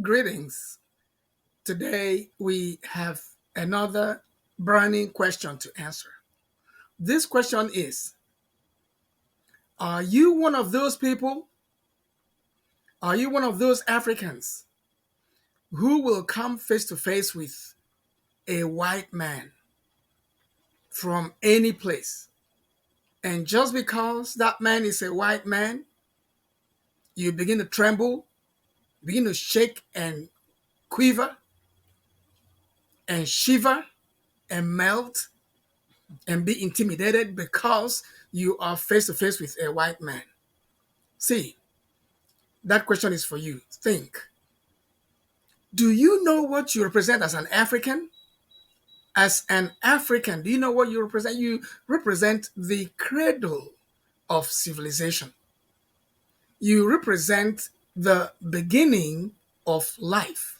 Greetings. Today we have another burning question to answer. This question is: are you one of those people? Are you one of those Africans who will come face to face with a white man from any place? And just because that man is a white man, you begin to tremble, begin to shake and quiver and shiver and melt and be intimidated because you are face to face with a white man? See, that question is for you. Think. Do you know what you represent as an African? As an African, do you know what you represent? You represent the cradle of civilization. You represent the beginning of life,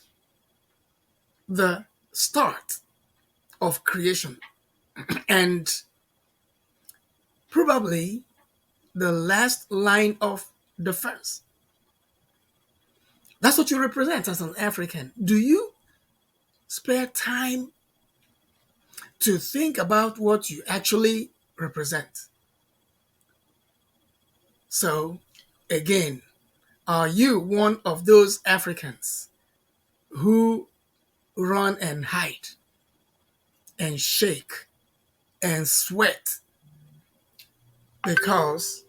the start of creation, and probably the last line of defense. That's what you represent as an African. Do you spare time to think about what you actually represent? So, again, are you one of those Africans who run and hide and shake and sweat because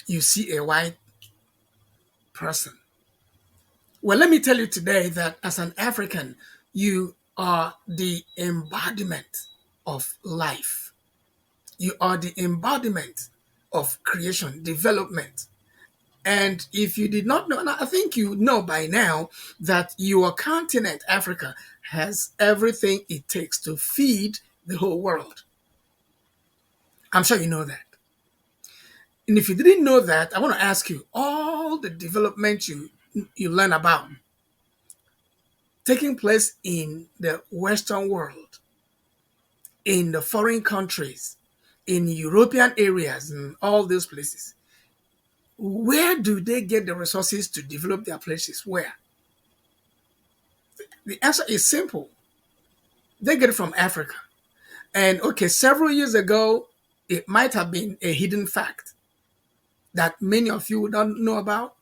you see a white person? Well, let me tell you today that as an African, you are the embodiment of life. You are the embodiment of creation, development. And if you did not know, and I think you know by now that your continent, Africa, has everything it takes to feed the whole world. I'm sure you know that. And if you didn't know that, I want to ask you all the development you learn about taking place in the Western world, in the foreign countries, in European areas, and all those places. Where do they get the resources to develop their places? Where? The answer is simple. They get it from Africa. And okay, several years ago, it might have been a hidden fact that many of you don't know about.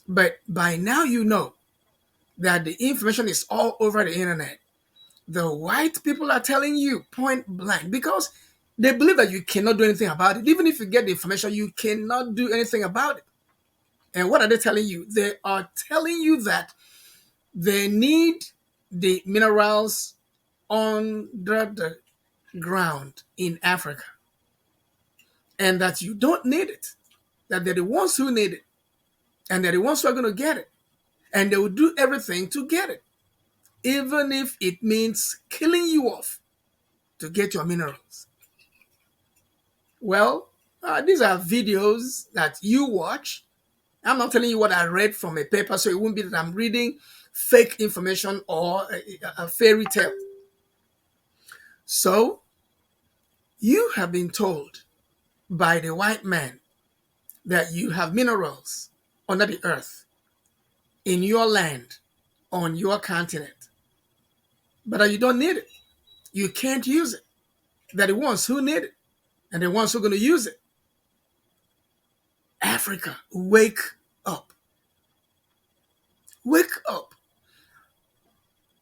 But by now you know that the information is all over the internet. The white people are telling you point blank because they believe that you cannot do anything about it. Even if you get the information, you cannot do anything about it. And what are they telling you? They are telling you that they need the minerals under the ground in Africa and that you don't need it, that they're the ones who need it and they're the ones who are going to get it. And they will do everything to get it, even if it means killing you off to get your minerals. Well, these are videos that you watch. I'm not telling you what I read from a paper, so it won't be that I'm reading fake information or a fairy tale. So, you have been told by the white man that you have minerals under the earth, in your land, on your continent, but that you don't need it. You can't use it. They're the ones who need it and the ones who are going to use it. Africa, wake up. Wake up.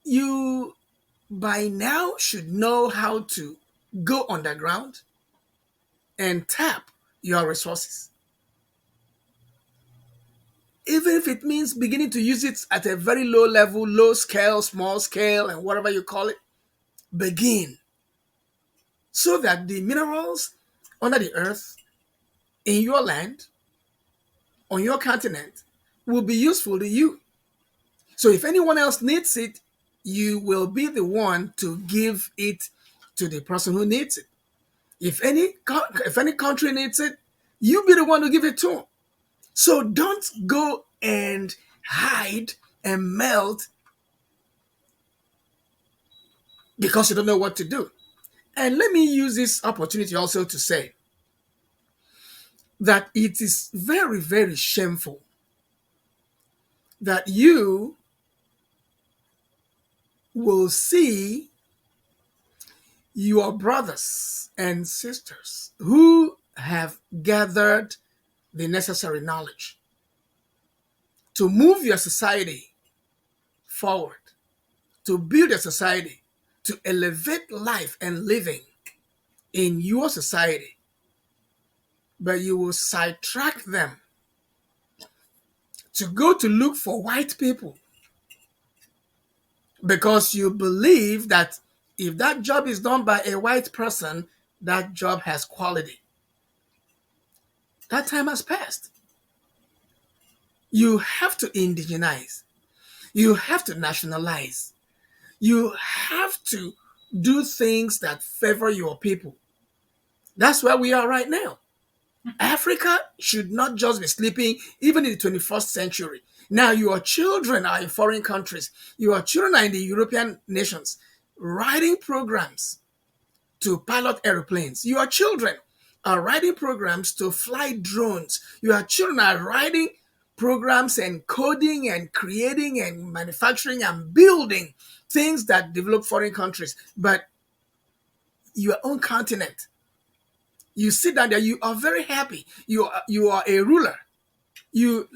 You by now should know how to go underground and tap your resources. Even if it means beginning to use it at a very low level, low scale, small scale, and whatever you call it, begin. So that the minerals under the earth, in your land, on your continent, will be useful to you. So if anyone else needs it, you will be the one to give it to the person who needs it. If any country needs it, you be the one to give it to them. So don't go and hide and melt because you don't know what to do. And let me use this opportunity also to say that it is very, very shameful that you will see your brothers and sisters who have gathered the necessary knowledge to move your society forward, to build a society, to elevate life and living in your society. But you will sidetrack them to go to look for white people because you believe that if that job is done by a white person, that job has quality. That time has passed. You have to indigenize. You have to nationalize. You have to do things that favor your people. That's where we are right now. Africa should not just be sleeping even in the 21st century. Now, your children are in foreign countries. Your children are in the European nations writing programs to pilot airplanes. Your children are writing programs to fly drones. Your children are writing programs and coding and creating and manufacturing and building things that develop foreign countries. But your own continent, you sit down there, you are very happy. You are a ruler. You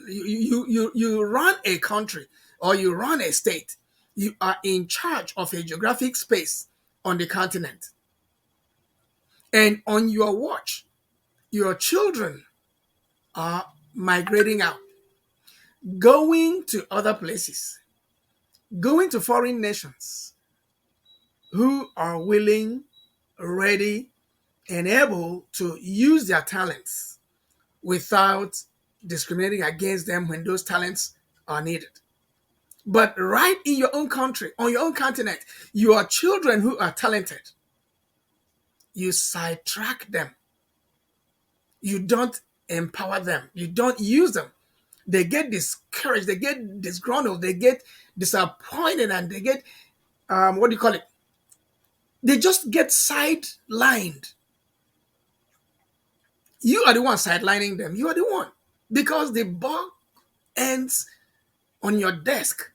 run a country or you run a state. You are in charge of a geographic space on the continent. And on your watch, your children are migrating out, going to other places, going to foreign nations who are willing, ready, and able to use their talents without discriminating against them when those talents are needed. But right in your own country, on your own continent, your children who are talented, you sidetrack them. You don't empower them. You don't use them. They get discouraged. They get disgruntled. They get disappointed, and they get what do you call it? They just get sidelined. You are the one sidelining them. You are the one because the buck ends on your desk.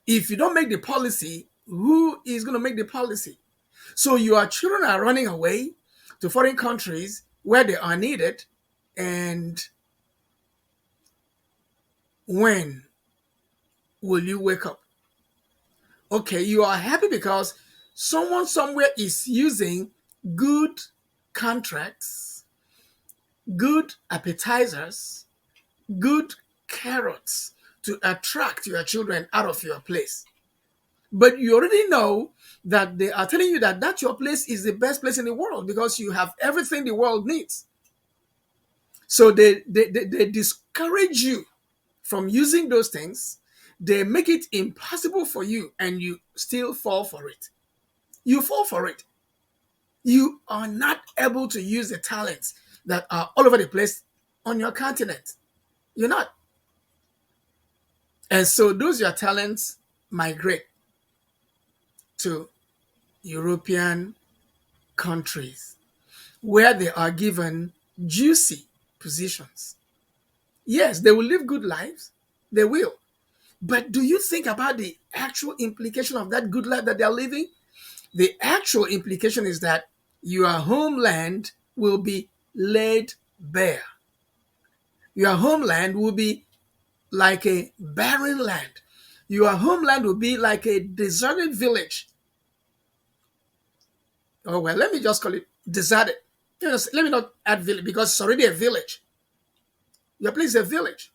If you don't make the policy, who is going to make the policy? So your children are running away to foreign countries where they are needed. And when will you wake up? Okay, you are happy because someone somewhere is using good contracts, good appetizers, good carrots to attract your children out of your place. But you already know that they are telling you that your place is the best place in the world because you have everything the world needs. So they discourage you from using those things. They make it impossible for you, and you still fall for it. You fall for it. You are not able to use the talents that are all over the place on your continent. You're not. And so those your talents migrate to European countries where they are given juicy positions. Yes, they will live good lives. They will. But do you think about the actual implication of that good life that they're living? The actual implication is that your homeland will be laid bare. Your homeland will be like a barren land. Your homeland will be like a deserted village. Oh, well, let me just call it deserted. Let me not add village because it's already a village. Your place is a village.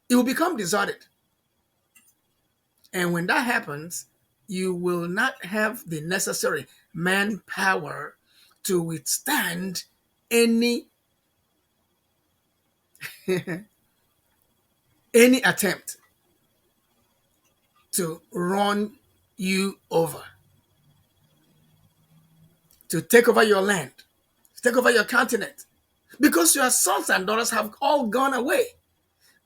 It will become deserted. And when that happens, you will not have the necessary manpower to withstand any any attempt to run you over, to take over your land, to take over your continent, because your sons and daughters have all gone away.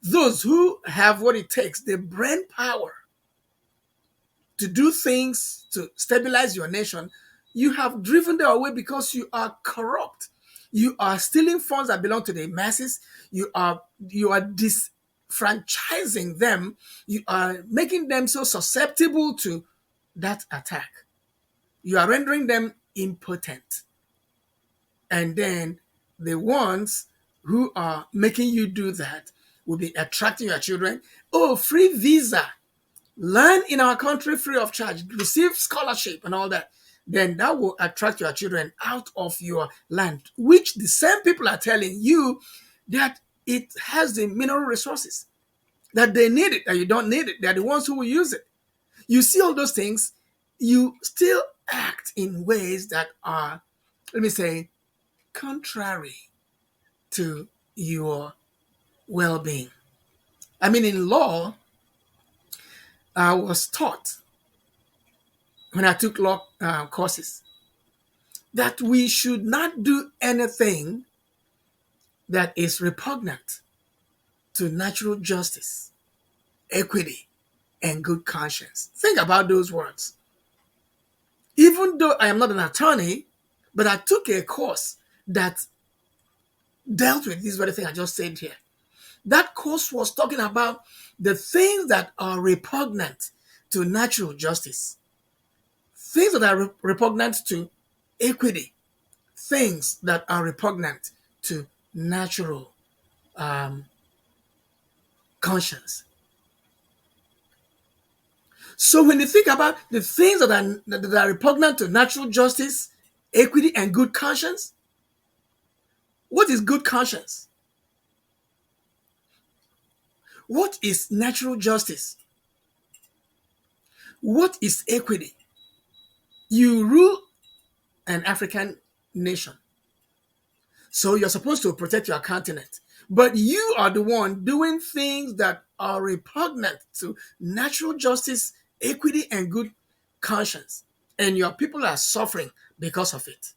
Those who have what it takes, the brain power to do things to stabilize your nation, you have driven them away because you are corrupt. You are stealing funds that belong to the masses. You are franchising them, you are making them so susceptible to that attack. You are rendering them impotent. And then the ones who are making you do that will be attracting your children. Oh, free visa. Learn in our country free of charge. Receive scholarship and all that. Then that will attract your children out of your land, which the same people are telling you that it has the mineral resources, that they need it, that you don't need it. They're the ones who will use it. You see all those things, you still act in ways that are, let me say, contrary to your well-being. I mean, in law, I was taught when I took law courses that we should not do anything that is repugnant to natural justice, equity, and good conscience. Think about those words. Even though I am not an attorney, but I took a course that dealt with this very thing I just said here. That course was talking about the things that are repugnant to natural justice, things that are repugnant to equity, things that are repugnant to natural conscience. So when you think about the things that are repugnant to natural justice, equity, and good conscience, what is good conscience? What is natural justice? What is equity? You rule an African nation, so you're supposed to protect your continent. But you are the one doing things that are repugnant to natural justice, equity, and good conscience. And your people are suffering because of it.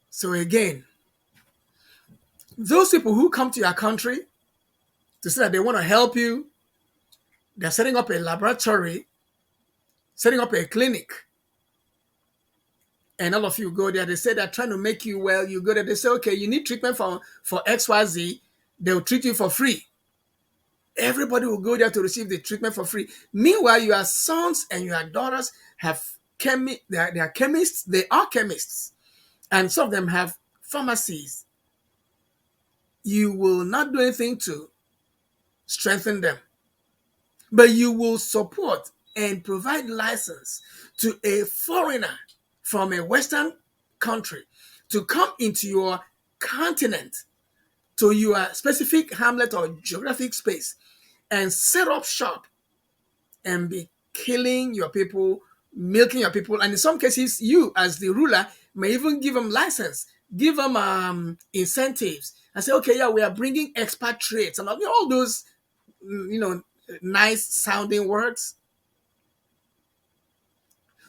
So again, those people who come to your country to say that they want to help you, they're setting up a laboratory, setting up a clinic. And all of you go there, they say they're trying to make you well. You go there, they say, okay, you need treatment for XYZ. They'll treat you for free. Everybody will go there to receive the treatment for free. Meanwhile, your sons and your daughters have they are chemists. They are chemists. And some of them have pharmacies. You will not do anything to strengthen them, but you will support and provide license to a foreigner from a Western country to come into your continent, to your specific hamlet or geographic space, and set up shop and be killing your people, milking your people. And in some cases, you as the ruler may even give them license, give them incentives, and say, okay, yeah, we are bringing expatriates and all those, nice sounding words.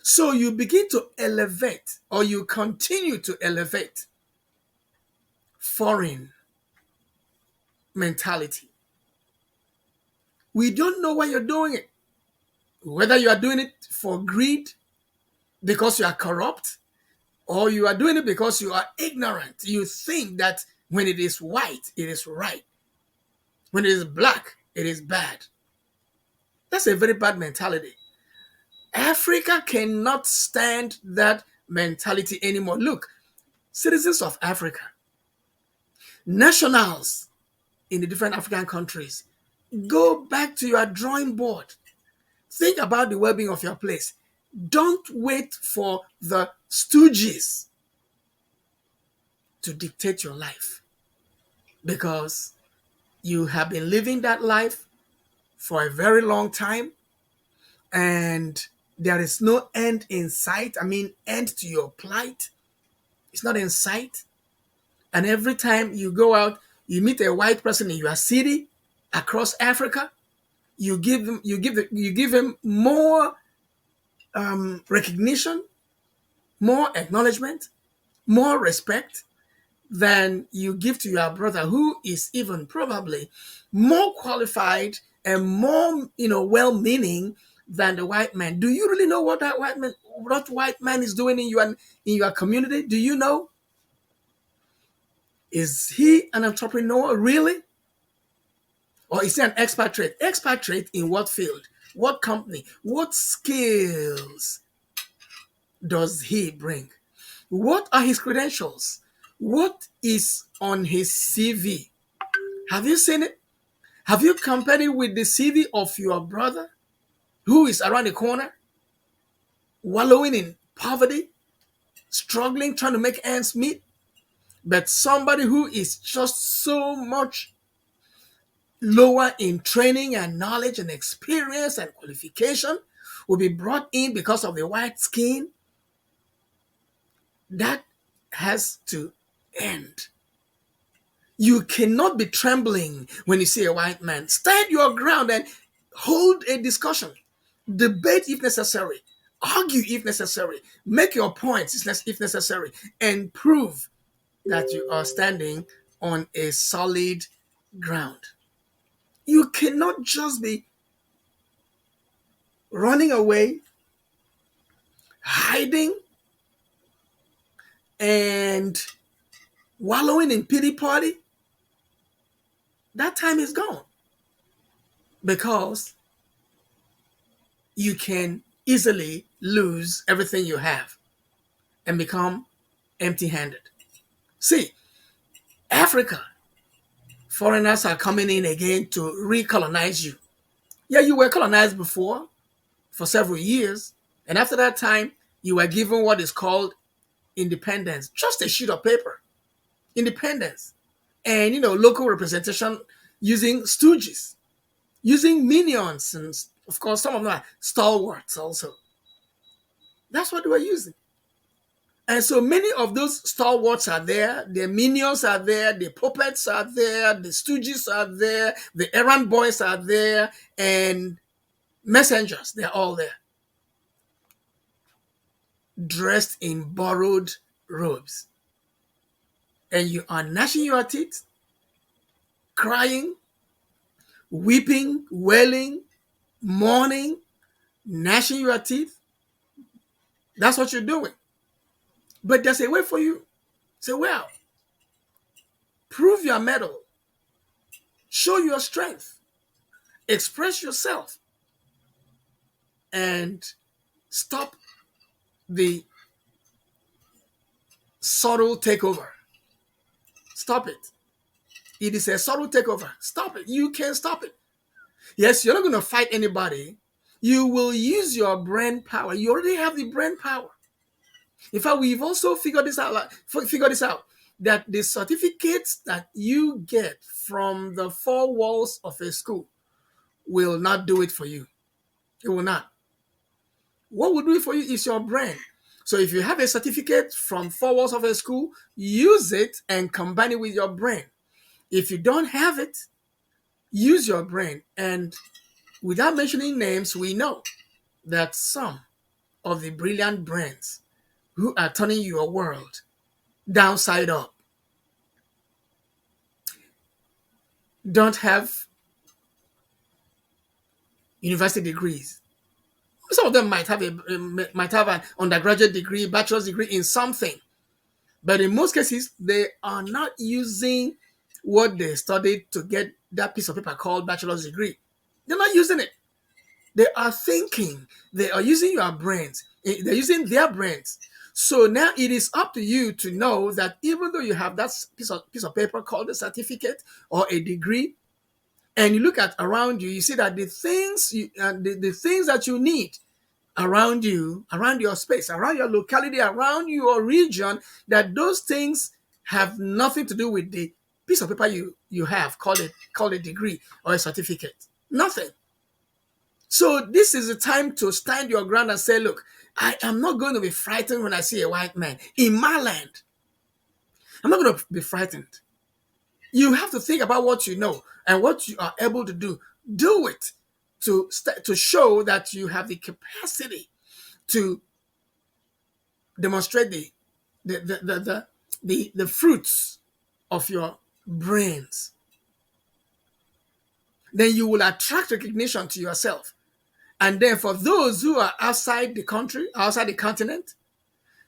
So you begin to elevate, or you continue to elevate, foreign mentality. We don't know why you're doing it. Whether you are doing it for greed, because you are corrupt, or you are doing it because you are ignorant. You think that when it is white, it is right. When it is black, it is bad. That's a very bad mentality. Africa cannot stand that mentality anymore. Look, citizens of Africa, nationals in the different African countries, go back to your drawing board. Think about the well-being of your place. Don't wait for the stooges to dictate your life, because you have been living that life for a very long time and there is no end in sight. I mean, end to your plight. It's not in sight. And every time you go out, you meet a white person in your city across Africa, you give him more recognition, more acknowledgement, more respect than you give to your brother, who is even probably more qualified and more, well-meaning than the white man. Do you really know what white man is doing in your community? Do you know? Is he an entrepreneur, really? Or is he an expatriate? Expatriate in what field? What company? What skills does he bring? What are his credentials? What is on his CV? Have you seen it? Have you compared it with the CV of your brother who is around the corner, wallowing in poverty, struggling, trying to make ends meet? But somebody who is just so much lower in training and knowledge and experience and qualification will be brought in because of the white skin. That has to end. You cannot be trembling when you see a white man. Stand your ground and hold a discussion. Debate if necessary. Argue if necessary. Make your points if necessary. And prove that you are standing on a solid ground. You cannot just be running away, hiding, and wallowing in pity party. That time is gone because you can easily lose everything you have and become empty-handed. See, Africa, foreigners are coming in again to recolonize you. Yeah, you were colonized before for several years, and after that time, you were given what is called independence, just a sheet of paper. Independence. And, local representation using stooges, using minions, and of course, some of them are stalwarts also. That's what they were using. And so many of those stalwarts are there, the minions are there, the puppets are there, the stooges are there, the errand boys are there, and messengers, they're all there. Dressed in borrowed robes. And you are gnashing your teeth, crying, weeping, wailing, mourning, gnashing your teeth. That's what you're doing. But there's a way for you. Say, well, prove your mettle. Show your strength. Express yourself. And stop the subtle takeover. Stop it. It is a subtle takeover. Stop it. You can't stop it. Yes, you're not going to fight anybody. You will use your brain power. You already have the brain power. In fact, we've also figured this out, that the certificates that you get from the four walls of a school will not do it for you. It will not. What will do it for you is your brain. So if you have a certificate from four walls of a school, use it and combine it with your brain. If you don't have it, use your brain. And without mentioning names, we know that some of the brilliant brains who are turning your world downside up don't have university degrees. Some of them might have an undergraduate degree, bachelor's degree in something, but in most cases they are not using what they studied to get that piece of paper called bachelor's degree. They're not using it. They are thinking. They are using your brains. They're using their brains. So now it is up to you to know that even though you have that piece of paper called a certificate or a degree, and you look at around you, you see that the things that you need around you, around your space, around your locality, around your region, that those things have nothing to do with the piece of paper you have called a degree or a certificate. Nothing. So this is the time to stand your ground and say, look, I am not going to be frightened when I see a white man in my land. I'm not going to be frightened. You have to think about what you know and what you are able to do. Do it to show that you have the capacity to demonstrate the fruits of your brains. Then you will attract recognition to yourself. And then for those who are outside the country, outside the continent,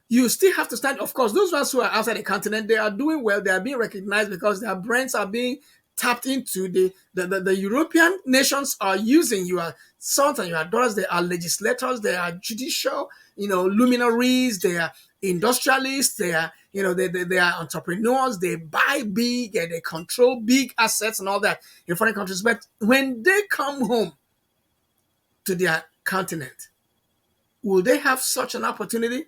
you still have to stand. Of course, those ones who are outside the continent, they are doing well. They are being recognized because their brains are being tapped into. The European nations are using your sons and your daughters. They are legislators, they are judicial, luminaries, they are industrialists, they are, they are entrepreneurs, they buy big and they control big assets and all that in foreign countries. But when they come home to their continent, will they have such an opportunity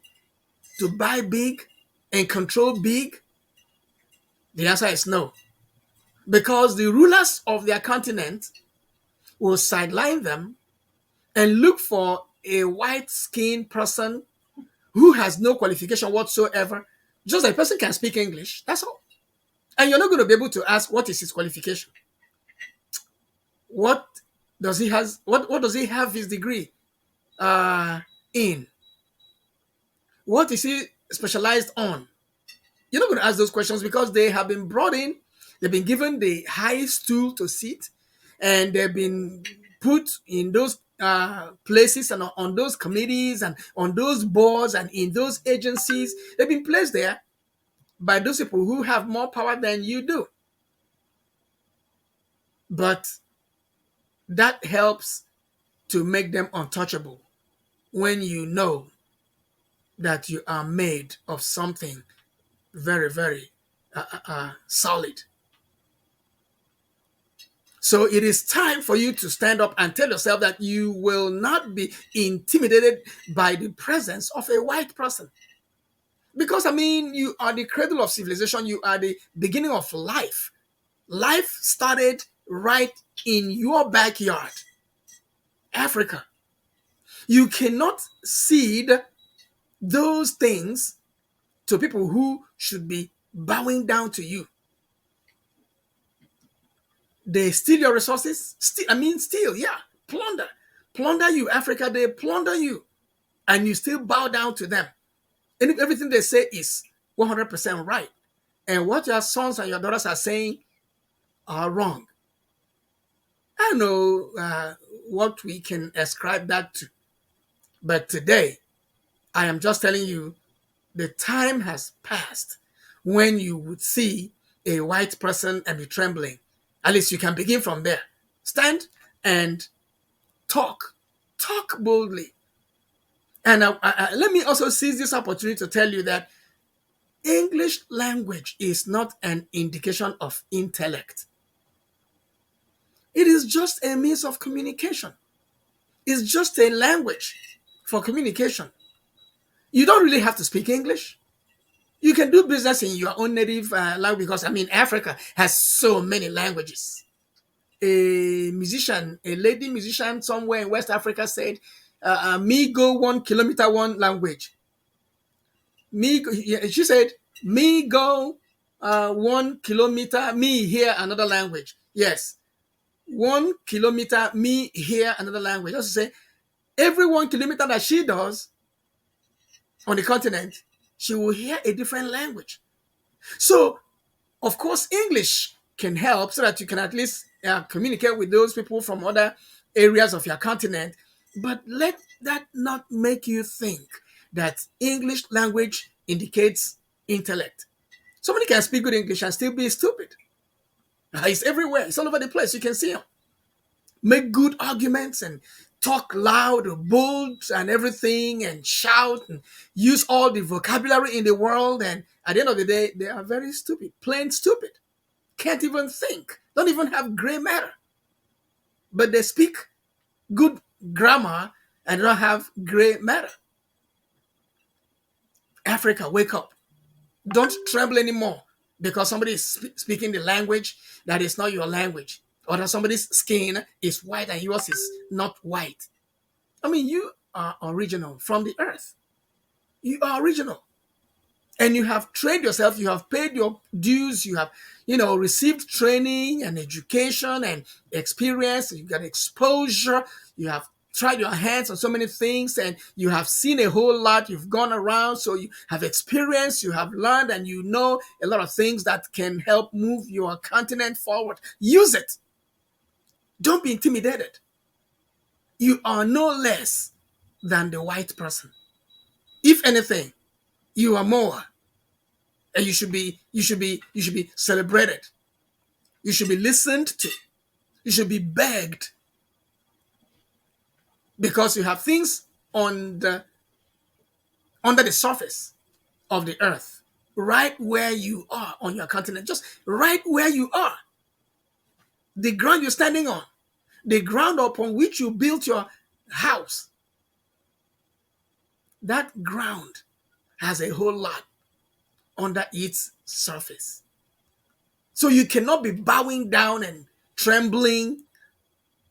to buy big and control big? The answer is no. Because the rulers of their continent will sideline them and look for a white-skinned person who has no qualification whatsoever. Just a person can speak English, that's all. And you're not going to be able to ask what is his qualification. What does he has? What does he have his degree in? What is he specialized on? You're not going to ask those questions because they have been brought in, they've been given the high stool to sit, and they've been put in those places and on those committees and on those boards and in those agencies. They've been placed there by those people who have more power than you do. But that helps to make them untouchable when you know that you are made of something very, very solid. So it is time for you to stand up and tell yourself that you will not be intimidated by the presence of a white person. Because, you are the cradle of civilization. You are the beginning of life. Life started right in your backyard, Africa. You cannot cede those things to people who should be bowing down to you. They steal your resources. Steal, yeah. Plunder you, Africa. They plunder you. And you still bow down to them. And if everything they say is 100% right, and what your sons and your daughters are saying are wrong, I don't know what we can ascribe that to. But today, I am just telling you, the time has passed when you would see a white person and be trembling. At least you can begin from there. Stand and talk. Talk boldly. And let me also seize this opportunity to tell you that English language is not an indication of intellect. It is just a means of communication. It's just a language for communication. You don't really have to speak English. You can do business in your own native language because, Africa has so many languages. A lady musician somewhere in West Africa said, me go 1 kilometer one language. She said, me go 1 kilometer, me hear another language. Yes, 1 kilometer, me hear another language. Just to say, every 1 kilometer that she does on the continent, she will hear a different language. So, of course, English can help so that you can at least communicate with those people from other areas of your continent. But let that not make you think that English language indicates intellect. Somebody can speak good English and still be stupid. It's everywhere. It's all over the place. You can see them. Make good arguments and talk loud, bold, and everything, and shout and use all the vocabulary in the world. And at the end of the day, they are very stupid, plain stupid. Can't even think, don't even have gray matter. But they speak good grammar and don't have gray matter. Africa, wake up. Don't tremble anymore because somebody is speaking the language that is not your language, or that somebody's skin is white and yours is not white. You are original from the earth. You are original. And you have trained yourself, you have paid your dues, you have, received training and education and experience, you got exposure, you have tried your hands on so many things, and you have seen a whole lot, you've gone around, so you have experienced, you have learned, and you know a lot of things that can help move your continent forward. Use it. Don't be intimidated. You are no less than the white person. If anything, you are more. And you should be celebrated. You should be listened to. You should be begged because you have things on the under the surface of the earth, right where you are on your continent, just right where you are, the ground you're standing on, the ground upon which you built your house. That ground has a whole lot under its surface. So you cannot be bowing down and trembling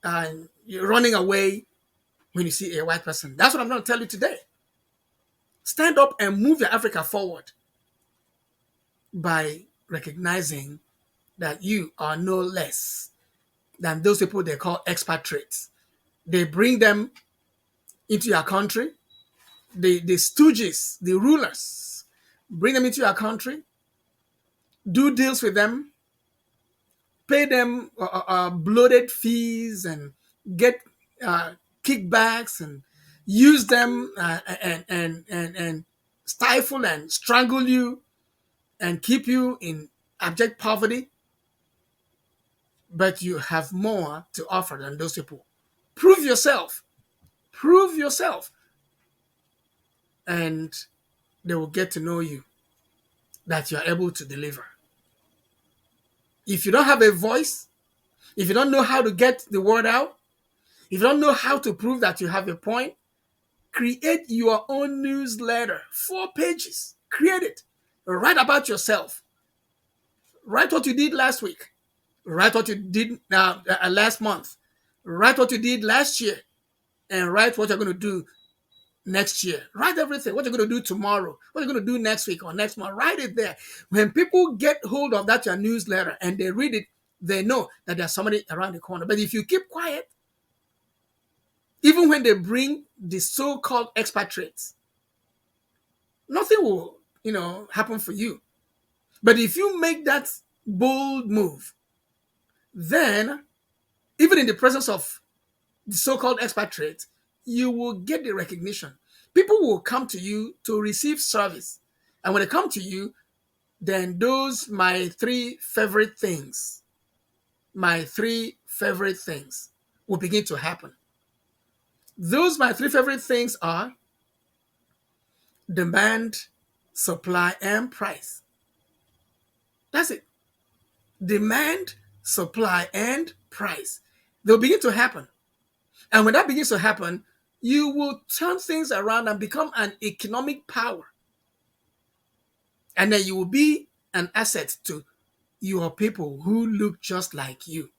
and you're running away when you see a white person. That's what I'm going to tell you today. Stand up and move your Africa forward by recognizing that you are no less than those people they call expatriates. They bring them into your country. The stooges, the rulers, bring them into your country, do deals with them, pay them bloated fees and get uh, kickbacks and use them and stifle and strangle you and keep you in abject poverty. But you have more to offer than those people. Prove yourself. Prove yourself. And they will get to know you, that you are able to deliver. If you don't have a voice, if you don't know how to get the word out, if you don't know how to prove that you have a point, create your own newsletter. 4 pages. Create it. Write about yourself. Write what you did last week. Write what you did last month. Write what you did last year. And write what you're going to do next year. Write everything. What you're going to do tomorrow. What you're going to do next week or next month. Write it there. When people get hold of that your newsletter and they read it, they know that there's somebody around the corner. But if you keep quiet, even when they bring the so-called expatriates, nothing will, happen for you. But if you make that bold move, then even in the presence of the so-called expatriates, you will get the recognition. People will come to you to receive service. And when they come to you, then those my three favorite things will begin to happen. Those my 3 favorite things are demand, supply, and price. That's it. Demand, supply, and price. They'll begin to happen. And when that begins to happen, you will turn things around and become an economic power. And then you will be an asset to your people who look just like you,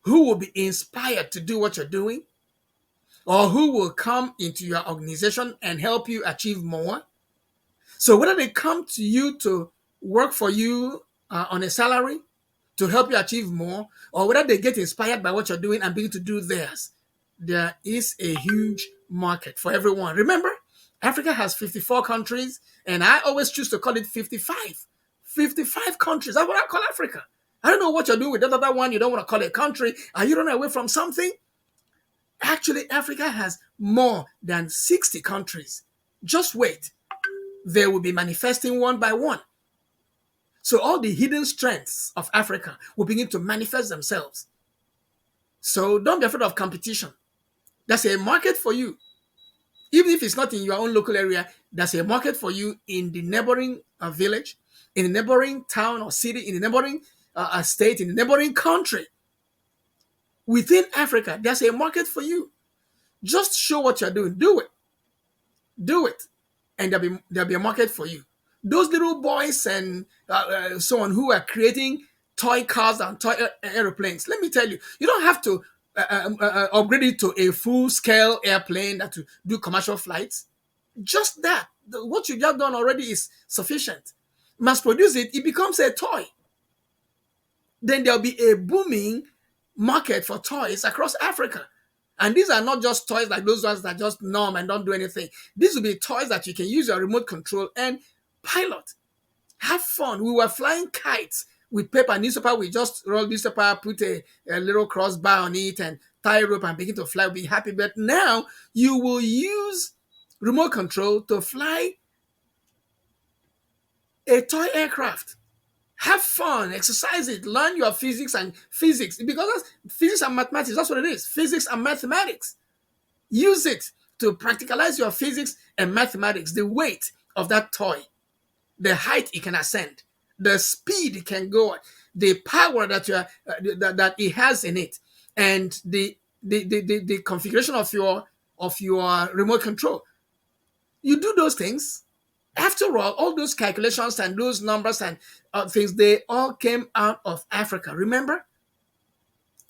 who will be inspired to do what you're doing, or who will come into your organization and help you achieve more. So whether they come to you to work for you on a salary to help you achieve more, or whether they get inspired by what you're doing and begin to do theirs, there is a huge market for everyone. Remember, Africa has 54 countries, and I always choose to call it 55. 55 countries. That's what I call Africa. I don't know what you're doing with that other one. You don't want to call it a country. Are you running away from something? Actually, Africa has more than 60 countries. Just wait. They will be manifesting one by one. So all the hidden strengths of Africa will begin to manifest themselves. So don't be afraid of competition. There's a market for you. Even if it's not in your own local area, there's a market for you in the neighboring village, in the neighboring town or city, in the neighboring state, in the neighboring country. Within Africa, there's a market for you. Just show what you're doing. Do it. Do it. And there'll be a market for you. Those little boys and so on who are creating toy cars and toy airplanes, let me tell you, you don't have to upgrade it to a full-scale airplane that to do commercial flights. Just that. What you have done already is sufficient. Mass produce it, it becomes a toy. Then there'll be a booming market for toys across Africa. And these are not just toys like those ones that just numb and don't do anything. These will be toys that you can use your remote control and pilot. Have fun. We were flying kites with paper newspaper. We just roll newspaper, put a little crossbar on it and tie rope and begin to fly. We'll be happy. But now you will use remote control to fly a toy aircraft. Have fun, exercise it, learn your physics because physics and mathematics, that's what it is. Physics and mathematics. Use it to practicalize your physics and mathematics, the weight of that toy, the height it can ascend, the speed it can go, the power that that it has in it, and the configuration of your remote control. You do those things. After all those calculations and those numbers and things, they all came out of Africa. Remember,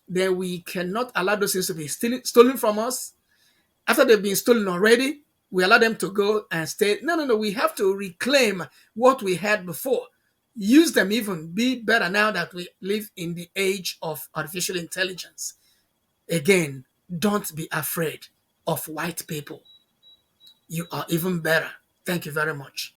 then we cannot allow those things to be stolen from us. After they've been stolen already, we allow them to go and stay. No, no, no. We have to reclaim what we had before. Use them, even be better now that we live in the age of artificial intelligence. Again, don't be afraid of white people. You are even better. Thank you very much.